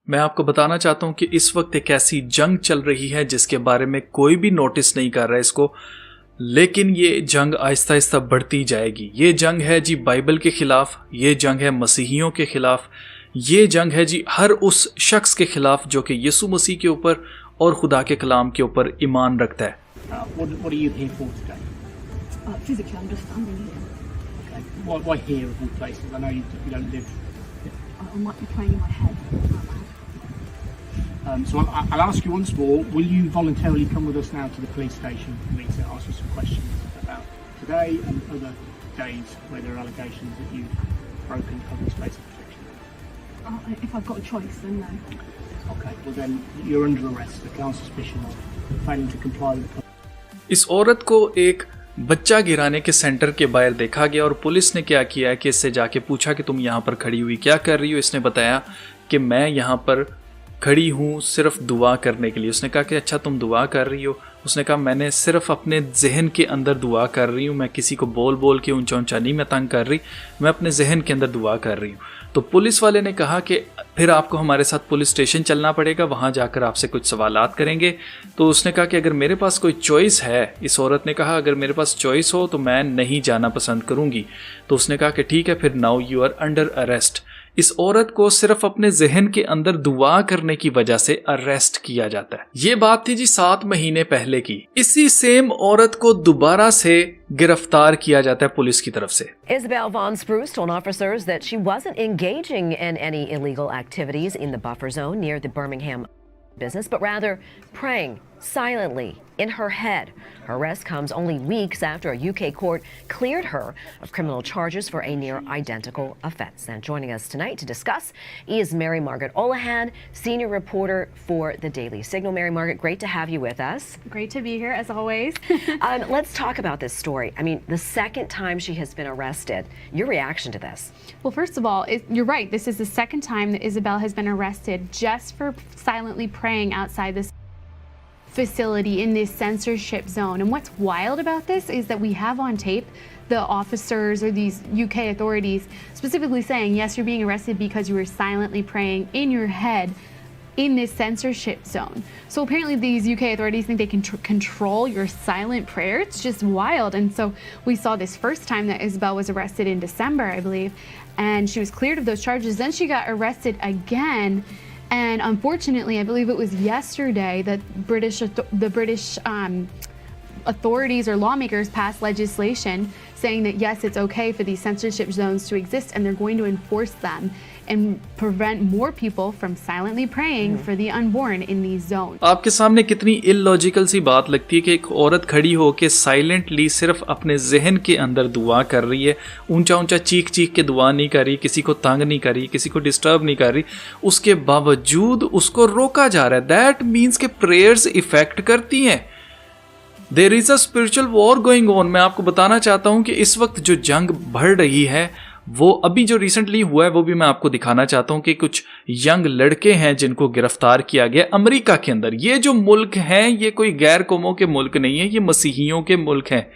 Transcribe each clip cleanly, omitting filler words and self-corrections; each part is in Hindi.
मैं आपको बताना चाहता हूं कि इस वक्त एक ऐसी जंग चल रही है जिसके बारे में कोई भी नोटिस नहीं कर रहा है इसको, लेकिन ये जंग आहिस्ता आहिस्ता बढ़ती जाएगी। ये जंग है जी बाइबल के खिलाफ, ये जंग है मसीहियों के खिलाफ, ये जंग है जी हर उस शख्स के खिलाफ जो कि यीशु मसीह के ऊपर और खुदा के कलाम के ऊपर ईमान रखता है। What are you here for today? Physically, I'm just standing here. Okay. Why here of all places? I know you don't live. I might be praying in my head out loud. So I'll ask you once more. Will you voluntarily come with us now to the police station for me to ask you some questions about today and other days where there are allegations that you've broken public space of protection? If I've got a choice, then no. Okay. Well then, you're under arrest. Okay, on suspicion of failing to comply with the. इस औरत को एक बच्चा गिराने के सेंटर के बाहर देखा गया और पुलिस ने क्या किया कि इससे जाके पूछा कि तुम यहाँ पर खड़ी हुई क्या कर रही हो। इसने बताया कि मैं यहाँ पर खड़ी हूँ सिर्फ दुआ करने के लिए। उसने कहा कि अच्छा तुम दुआ कर रही हो। उसने कहा मैंने सिर्फ अपने जहन के अंदर दुआ कर रही हूँ, मैं किसी को बोल बोल के ऊंचा ऊंचा नहीं मैं तंग कर रही, मैं अपने जहन के अंदर दुआ कर रही हूँ। तो पुलिस वाले ने कहा कि फिर आपको हमारे साथ पुलिस स्टेशन चलना पड़ेगा, वहाँ जाकर आपसे कुछ सवालात करेंगे। तो उसने कहा कि अगर मेरे पास कोई चॉइस है, इस औरत ने कहा अगर मेरे पास चॉइस हो तो मैं नहीं जाना पसंद करूँगी। तो उसने कहा कि ठीक है फिर now you are under arrest. इस औरत को सिर्फ अपने जहन के अंदर दुआ करने की वजह से अरेस्ट किया जाता है। ये बात थी जी 7 महीने पहले की। इसी सेम औरत को दोबारा से गिरफ्तार किया जाता है पुलिस की तरफ से। Isabel Von Spruce told officers that she wasn't engaging in any illegal activities in the buffer zone near the Birmingham business, but rather praying silently in her head. Her arrest comes only weeks after a UK court cleared her of criminal charges for a near identical offense. And joining us tonight to discuss is Mary Margaret Olahan, senior reporter for the Daily Signal. Mary Margaret, great to have you with us. Great to be here, as always. Let's talk about this story. I mean, the second time she has been arrested. Your reaction to this? Well, first of all, you're right. This is the second time that Isabel has been arrested just for silently praying outside this facility in this censorship zone. And what's wild about this is that we have on tape the officers or these UK authorities specifically saying, yes, you're being arrested because you were silently praying in your head in this censorship zone. So apparently these UK authorities think they can control your silent prayer. It's just wild. And so we saw this first time that Isabel was arrested in December, I believe, and she was cleared of those charges. Then she got arrested again. And unfortunately, I believe it was yesterday that the British authorities or lawmakers passed legislation saying that yes, it's okay for these censorship zones to exist, and they're going to enforce them and prevent more people from silently praying for the unborn in these zones. आपके सामने कितनी इलॉजिकल सी बात लगती है कि एक औरत खड़ी होकर साइलेंटली सिर्फ अपने जहन के अंदर दुआ कर रही है, ऊंचा ऊंचा चीख चीख के दुआ नहीं कर रही, किसी को तंग नहीं कर रही, किसी को डिस्टर्ब नहीं कर रही, उसके बावजूद उसको रोका जा रहा है। दैट मीन्स के प्रेयर्स इफेक्ट करती हैं। There is a spiritual war going on. मैं आपको बताना चाहता हूं कि इस वक्त जो जंग बढ़ रही है वो अभी जो रिसेंटली हुआ है वो भी मैं आपको दिखाना चाहता हूं कि कुछ यंग लड़के हैं जिनको गिरफ्तार किया गया अमेरिका के अंदर। ये जो मुल्क हैं ये कोई गैर कौमों के मुल्क नहीं है, ये मसीहियों के मुल्क हैं।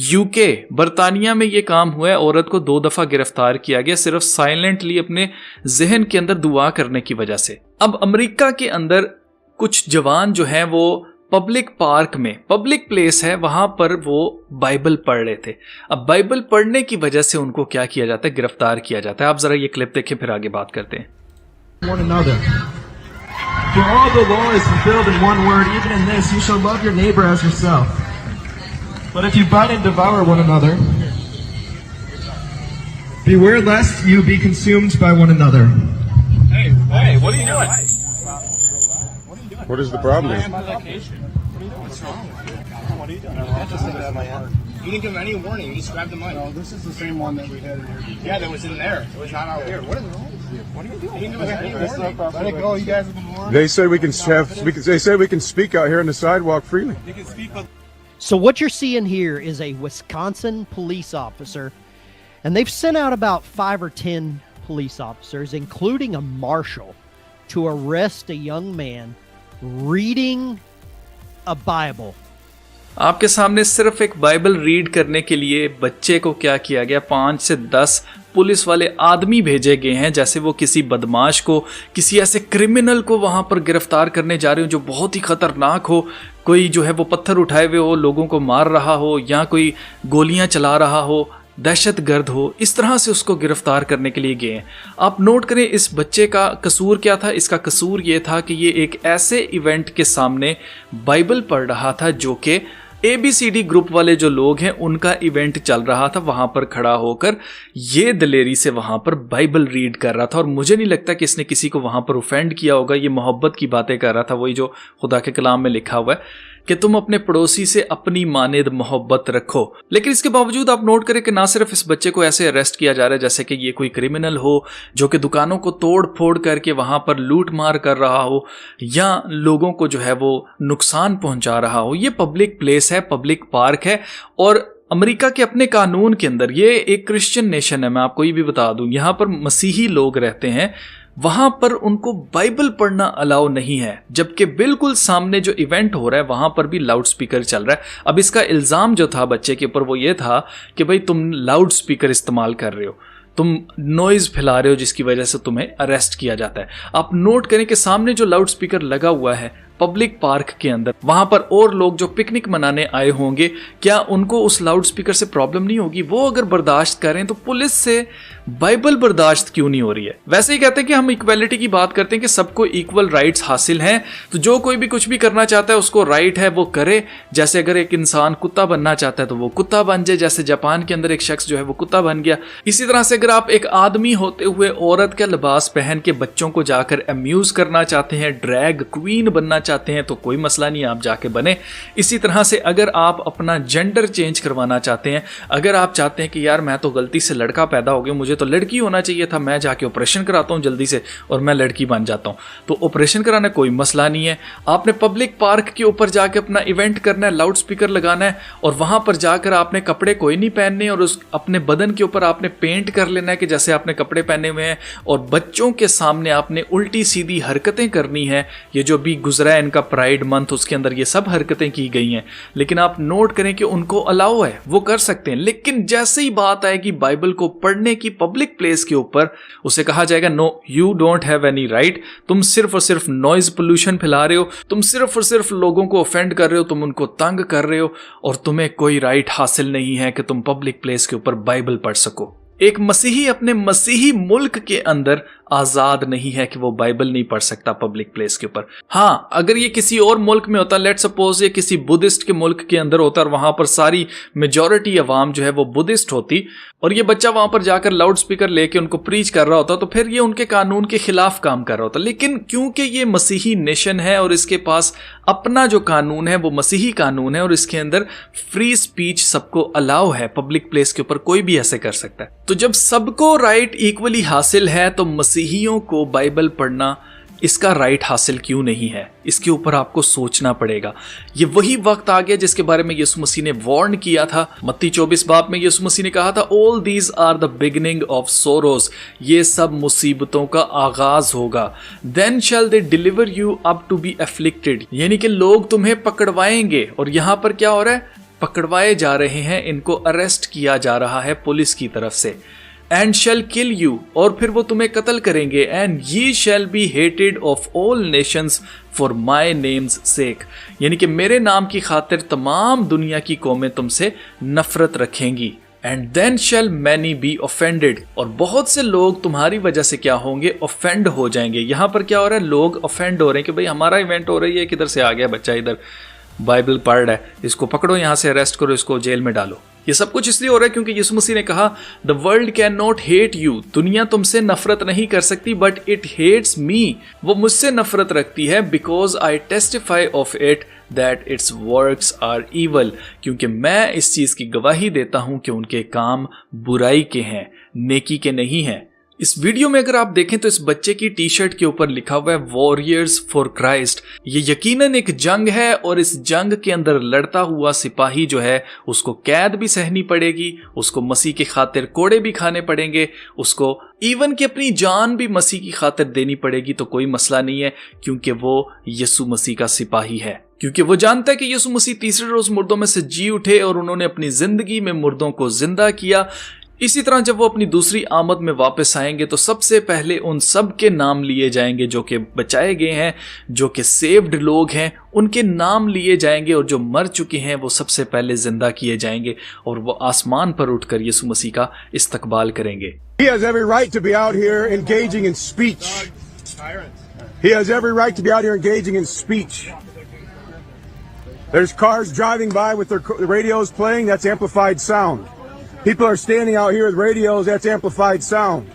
यूके बरतानिया में ये काम हुआ है, औरत को 2 दफा गिरफ्तार किया गया सिर्फ साइलेंटली अपने जहन के अंदर दुआ करने की वजह से। अब अमेरिका के अंदर कुछ जवान जो हैं वो पब्लिक पार्क में, पब्लिक प्लेस है, वहां पर वो बाइबल पढ़ रहे थे। अब बाइबल पढ़ने की वजह से उनको क्या किया जाता है, गिरफ्तार किया जाता है। आप जरा ये क्लिप देखें फिर आगे बात करते हैं। One another. For all the law is fulfilled in one word, even in this, you shall love your neighbor as yourself. But if you bite and devour one another, beware lest you be consumed by one another. Hey, what are you doing? What is the problem here? What's wrong? What are you doing? You didn't give him any warning. You just grabbed the mic. No, this is the same one that we had in here. Yeah, that was in there. It was not out here. What is wrong with you? What are you doing? He didn't give us any warning. Let it go. You guys have been warned. They say we can have. They say we can speak out here on the sidewalk freely. You can speak, but So what you're seeing here is a Wisconsin police officer, and they've sent out about 5 or 10 police officers, including a marshal, to arrest a young man reading a Bible. आपके सामने सिर्फ एक बाइबल रीड करने के लिए बच्चे को क्या किया गया, 5 से 10 पुलिस वाले आदमी भेजे गए हैं जैसे वो किसी बदमाश को, किसी ऐसे क्रिमिनल को वहां पर गिरफ्तार करने जा रहे हो जो बहुत ही खतरनाक हो, कोई जो है वो पत्थर उठाए हुए हो, लोगों को मार रहा हो, या कोई गोलियां चला रहा हो, दहशतगर्द हो, इस तरह से उसको गिरफ्तार करने के लिए गए हैं। आप नोट करें इस बच्चे का कसूर क्या था। इसका कसूर ये था कि ये एक ऐसे इवेंट के सामने बाइबल पढ़ रहा था जो कि ABCD ग्रुप वाले जो लोग हैं उनका इवेंट चल रहा था, वहां पर खड़ा होकर ये दिलेरी से वहां पर बाइबल रीड कर रहा था। और मुझे नहीं लगता कि इसने किसी को वहां पर ऑफेंड किया होगा, ये मोहब्बत की बातें कर रहा था, वही जो खुदा के कलाम में लिखा हुआ है कि तुम अपने पड़ोसी से अपनी मानेद मोहब्बत रखो। लेकिन इसके बावजूद आप नोट करें कि ना सिर्फ इस बच्चे को ऐसे अरेस्ट किया जा रहा है जैसे कि ये कोई क्रिमिनल हो जो कि दुकानों को तोड़ फोड़ करके वहां पर लूट मार कर रहा हो या लोगों को जो है वो नुकसान पहुंचा रहा हो। ये पब्लिक प्लेस है, पब्लिक पार्क है, और अमेरिका के अपने कानून के अंदर, ये एक क्रिश्चियन नेशन है, मैं आपको ये भी बता दूं, यहां पर मसीही लोग रहते हैं, वहां पर उनको बाइबल पढ़ना अलाउ नहीं है, जबकि बिल्कुल सामने जो इवेंट हो रहा है वहां पर भी लाउड स्पीकर चल रहा है। अब इसका इल्जाम जो था बच्चे के ऊपर वो ये था कि भाई तुम लाउड स्पीकर इस्तेमाल कर रहे हो, तुम नॉइज फैला रहे हो जिसकी वजह से तुम्हें अरेस्ट किया जाता है। आप नोट करें कि सामने जो लाउड स्पीकर लगा हुआ है पब्लिक पार्क के अंदर, वहां पर और लोग जो पिकनिक मनाने आए होंगे, क्या उनको उस लाउड स्पीकर से प्रॉब्लम नहीं होगी? वो अगर बर्दाश्त करें तो पुलिस से बाइबल बर्दाश्त क्यों नहीं हो रही है? वैसे ही कहते हैं कि हम इक्वालिटी की बात करते हैं कि सबको इक्वल राइट्स हासिल हैं, तो जो कोई भी कुछ भी करना चाहता है उसको राइट है वो करे। जैसे अगर एक इंसान कुत्ता बनना चाहता है तो वो कुत्ता बन जाए, जैसे जापान के अंदर एक शख्स जो है वो कुत्ता बन गया। इसी तरह से अगर आप एक आदमी होते हुए औरत का लिबास पहन के बच्चों को जाकर अम्यूज करना चाहते हैं, ड्रैग क्वीन बनना चाहते हैं, तो कोई मसला नहीं, आप जाके बने। इसी तरह से अगर आप अपना जेंडर चेंज करवाना चाहते हैं, अगर आप चाहते हैं कि यार मैं तो गलती से लड़का पैदा हो गया, मुझे तो लड़की होना चाहिए था, मैं जाके ऑपरेशन कराता हूं जल्दी से और मैं लड़की बन जाता हूं, तो ऑपरेशन कराना कोई मसला नहीं है। आपने पब्लिक पार्क के ऊपर जाके अपना इवेंट करना है, लाउड स्पीकर लगाना है, और वहां पर जाकर आपने कपड़े कोई नहीं पहनने और उस अपने बदन के ऊपर आपने पेंट कर लेना है कि जैसे आपने कपड़े पहने हुए हैं, और बच्चों के सामने आपने उल्टी सीधी हरकतें करनी है। ये जो भी गुजरा है इनका प्राइड मंथ, उसके अंदर ये सब हरकतें की गई हैं, लेकिन आप नोट करें कि उनको अलाउ है, वो कर सकते हैं। लेकिन जैसे ही बात आएगी बाइबल को पढ़ने की पब्लिक प्लेस के ऊपर, उसे कहा जाएगा no, you don't have any right, तुम सिर्फ और सिर्फ नॉइज पोल्यूशन फैला रहे हो, तुम सिर्फ और सिर्फ लोगों को ऑफेंड कर रहे हो, तुम उनको तंग कर रहे हो, और तुम्हें कोई राइट हासिल नहीं है कि तुम पब्लिक प्लेस के ऊपर बाइबल पढ़ सको। एक मसीही अपने मसीही मुल्क के अंदर आजाद नहीं है कि वो बाइबल नहीं पढ़ सकता पब्लिक प्लेस के ऊपर। हाँ, अगर ये किसी और मुल्क में होता, लेट सपोज ये किसी बुद्धिस्ट के मुल्क के अंदर होता और वहां पर सारी मेजॉरिटी अवाम जो है वो बुद्धिस्ट होती, और ये बच्चा वहां पर जाकर लाउड स्पीकर लेके उनको प्रीच कर रहा होता, तो फिर ये उनके कानून के खिलाफ काम कर रहा होता। लेकिन क्योंकि ये मसीही नेशन है और इसके पास अपना जो कानून है वो मसीही कानून है, और इसके अंदर फ्री स्पीच सबको अलाउ है, पब्लिक प्लेस के ऊपर कोई भी ऐसे कर सकता है। तो जब सबको राइट इक्वली हासिल है, तो मसीहियों को बाइबल पढ़ना इसका राइट हासिल क्यों नहीं है? इसके ऊपर आपको सोचना पड़ेगा। ये वही वक्त आ गया जिसके बारे में यीशु मसीह ने वार्न किया था। मत्ती 24 बाब में यीशु मसीह ने कहा था, all these are the beginning of sorrows, ये सब मुसीबतों का आगाज होगा। Then shall they deliver you up to be afflicted, यानी कि लोग तुम्हें पकड़वाएंगे। और यहां पर क्या हो रहा है? पकड़वाए जा रहे हैं, इनको अरेस्ट किया जा रहा है पुलिस की तरफ से। एंड शैल किल यू, और फिर वो तुम्हें कत्ल करेंगे। And ye shall be hated of all nations for my name's sake, यानी कि मेरे नाम की खातिर तमाम दुनिया की कौमें तुमसे नफरत रखेंगी। And then shall many be offended, और बहुत से लोग तुम्हारी वजह से क्या होंगे? ऑफेंड हो जाएंगे। यहां पर क्या हो रहा है? लोग ऑफेंड हो रहे हैं कि भाई हमारा इवेंट हो रही है, किधर से आ गया बच्चा, इधर बाइबल पढ़ रहा है, इसको पकड़ो, यहां से अरेस्ट करो, इसको जेल में डालो। ये सब कुछ इसलिए हो रहा है क्योंकि यीशु मसीह ने कहा, the world can not hate you, दुनिया तुमसे नफरत नहीं कर सकती, बट इट हेट्स मी, वो मुझसे नफरत रखती है, because I testify of it that its works are evil, क्योंकि मैं इस चीज की गवाही देता हूं कि उनके काम बुराई के हैं, नेकी के नहीं हैं। इस वीडियो में अगर आप देखें तो इस बच्चे की टी शर्ट के ऊपर लिखा हुआ है वॉरियर्स फॉर क्राइस्ट। ये यकीनन एक जंग है, और इस जंग के अंदर लड़ता हुआ सिपाही जो है उसको कैद भी सहनी पड़ेगी, उसको मसीह की खातिर कोड़े भी खाने पड़ेंगे, उसको इवन कि अपनी जान भी मसीह की खातिर देनी पड़ेगी, तो कोई मसला नहीं है, क्योंकि वो यीशु मसीह का सिपाही है। क्योंकि वो जानता है कि यीशु मसीह तीसरे रोज मुर्दों में से जी उठे और उन्होंने अपनी जिंदगी में मुर्दों को जिंदा किया। इसी तरह जब वो अपनी दूसरी आमद में वापस आएंगे तो सबसे पहले उन सब के नाम लिए जाएंगे जो कि बचाए गए हैं, जो कि सेव्ड लोग हैं, उनके नाम लिए जाएंगे, और जो मर चुके हैं वो सबसे पहले जिंदा किए जाएंगे और वो आसमान पर उठकर यीशु मसीह का इस्तकबाल करेंगे। He has every right to be out here engaging in speech. He has every right to be out here engaging in speech. There's cars driving by with their radios playing, that's amplified sound. People are standing out here with radios, that's amplified sound.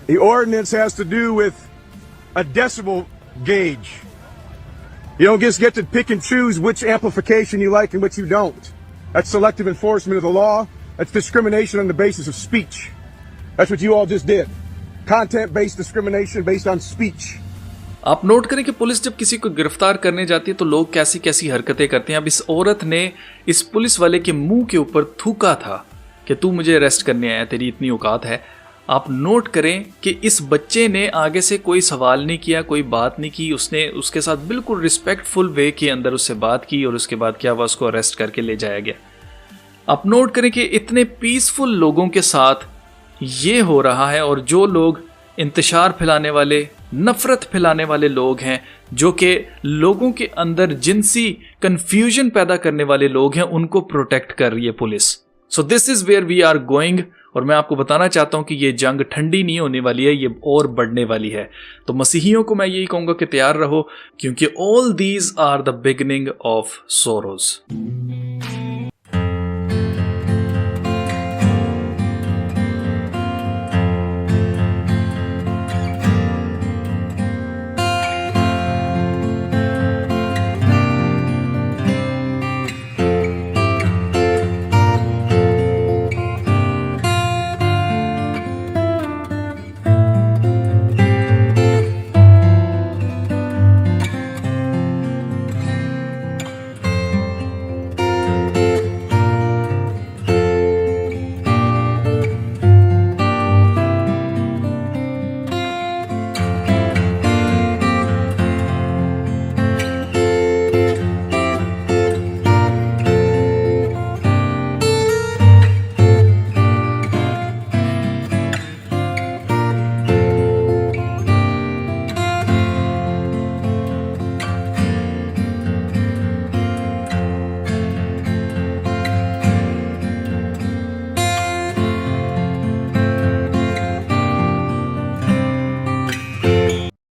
The ordinance has to do with a decibel gauge. You don't just get to pick and choose which amplification you like and which you don't. That's selective enforcement of the law. That's discrimination on the basis of speech. That's what you all just did. Content-based discrimination based on speech. आप नोट करें कि पुलिस जब किसी को गिरफ्तार करने जाती है तो लोग कैसी कैसी हरकतें करते हैं। अब इस औरत ने इस पुलिस वाले के मुंह के ऊपर थूका था कि तू मुझे अरेस्ट करने आया, तेरी इतनी औकात है। आप नोट करें कि इस बच्चे ने आगे से कोई सवाल नहीं किया, कोई बात नहीं की, उसने उसके साथ बिल्कुल रिस्पेक्टफुल वे के अंदर उससे बात की और उसके बाद क्या हुआ, उसको अरेस्ट करके ले जाया गया। आप नोट करें कि इतने पीसफुल लोगों के साथ ये हो रहा है, और जो लोग इंतशार फैलाने वाले, नफरत फैलाने वाले लोग हैं, जो कि लोगों के अंदर जिनसी कंफ्यूजन पैदा करने वाले लोग हैं, उनको प्रोटेक्ट कर रही है पुलिस। So this is where we are going. और मैं आपको बताना चाहता हूं कि ये जंग ठंडी नहीं होने वाली है, ये और बढ़ने वाली है। तो मसीहियों को मैं यही कहूंगा कि तैयार रहो, क्योंकि all these are the beginning of sorrows.